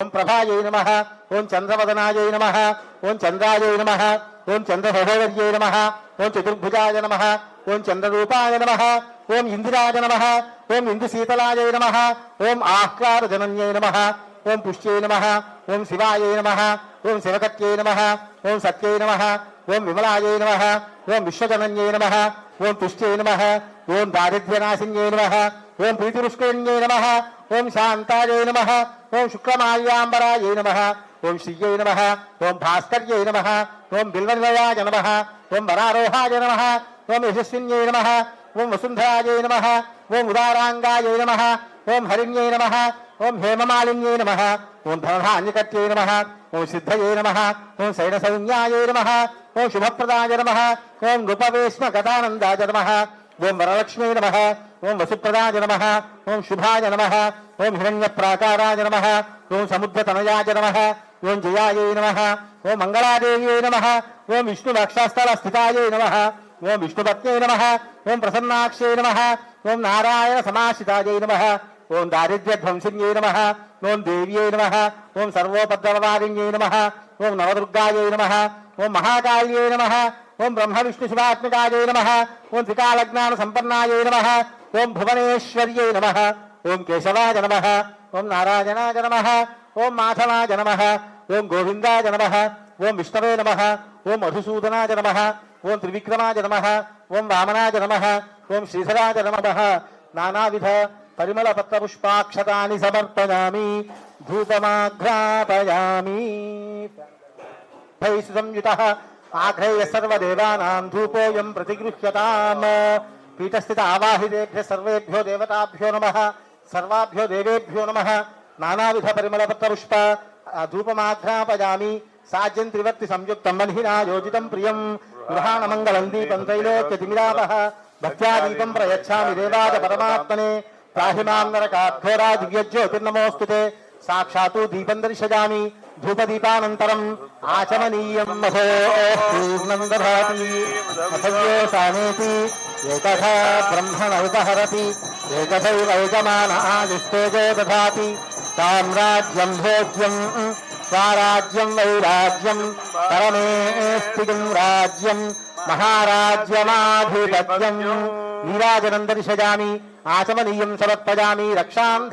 ఓం ప్రభాయై నమః ఓం చంద్రవదనాయై నమః ఓం చంద్రాయై నమః ఓం చంద్రసహోదర్యై నమః ఓం చతుర్భుజాయ నమః ఓం చంద్రరూపాయ నమః ఓం ఇందిరాయ నమః ఓం ఇందుశీతలాయై నమః ఓం ఆహ్లాదజనన్యై నమః ఓం పుష్ట్యై నమః ఓం శివాయై నమః ఓం శివకత్యై నమః ఓం సత్యై నమః ఓం విమలాయై నమః ఓం విశ్వజనన్యై నమః ఓం తుష్ట్యై నమః ఓం దారిద్ర్యనాశిన్యై నమః ఓం ప్రీతిరుష్కరణ్యై నమః ఓం శాంతాయై నమః ఓం శుక్రమాల్యాంబరాయై నమః ఓం శ్రీయై నమః ఓం భాస్కర్యై నమః ఓం బిల్వనిలయాయ నమః ఓం వరారోహాయ నమః ఓం యశస్విన్యై నమః ఓం వసుంధరాయై నమః ఓం ఉదారాంగాయై నమః ఓం హరిణ్యై నమః ఓం హేమమాలిన్యై నమః ఓం ధనధాన్యకర్త్యై నమః ఓం సిద్ధయై నమః ఓం శైనసౌమ్యాయై నమః ఓం శుభప్రదాయ నమః ఓం నృపవేష్మగతానందాయ నమః ఓం వరలక్ష్మీ నమః ఓం వసుప్రదాయ నమః ఓం శుభాయ నమః ఓం హిరణ్యప్రాకారాయ నమః ఓం సముద్రతనయాయ నమః ఓం జయాయై నమః ఓం మంగళాదేవ్యై నమః ఓం విష్ణువక్షస్థలస్థితాయై నమః ఓం విష్ణుపత్న్యై నమః ఓం ప్రసన్నాక్షై నమః ఓం నారాయణ సమాశ్రితాయై నమః ఓం దారిద్ర్యధ్వంసిన్యై నమః ఓం దేవ్యై నమః ఓం సర్వోపద్రవవారిణ్యై నమః ఓం నవదుర్గాయై నమః ఓం మహాకాళ్యై నమః ఓం బ్రహ్మ విష్ణు శివాత్మికాయై నమః ఓం త్రికాలజ్ఞాన సంపన్నాయై నమః ఓం భువనేశ్వర్యై నమః ఓం కేశవాయ నమః ఓం నారాయణాయ నమః ఓం మాధవాయ నమః ఓం గోవిందాయ నమః ఓం విష్ణవే నమః ఓం మధుసూదనాయ నమః ఓం త్రివిక్రమాయ నమః ఓం వామనాయ నమః ఓం శ్రీధరాయ నమః నానావిధ పరిమళ పత్ర పుష్పాక్షతాని సమర్పయామి ధూపమాఘ్రాపయామి సంయుతః ఆఘ్రేయ సర్వదేవానాం ధూపోయం ప్రతిగృహ్యతాం పీఠస్థిత ఆవాహితేభ్య సర్వేభ్యో దేవతాభ్యో నమః సర్వాభ్యో దేవేభ్యో నమః నానావిధ పరిమళ పత్ర పుష్ప ధూపమాఘ్రాపయామి సాజ్యం త్రివర్తి సంయుక్తం మన్హినా యోజితం ప్రియం గృహాణ మంగళం దీపం త్రైలోక్యతిమిరావః భక్త్యా దీపం ప్రయచ్ఛామి దేవాయ పరమాత్మనే త్రాహిమాం నరకాఘోరా దివ్యజ్యోతిర్నమోస్తుతే సాక్షాత్తు దీపం దర్శయామి ధూపదీపానంతరం ఆచమనీయం మహో పూర్ణం దధాతి అథవ్యో సానేతి ఏకథా బ్రహ్మణ ఉపహరతి ఏకథైవ యజమాన ఆయుస్తేజో దధాతి సామ్రాజ్యం భోజ్యం స్వరాజ్యం వైరాజ్యం పరమేస్తికం రాజ్యం మహారాజ్యమాధిపత్యం నీరాజనం దర్శయామి ఆచమనీయం సమర్పయామి రక్షాం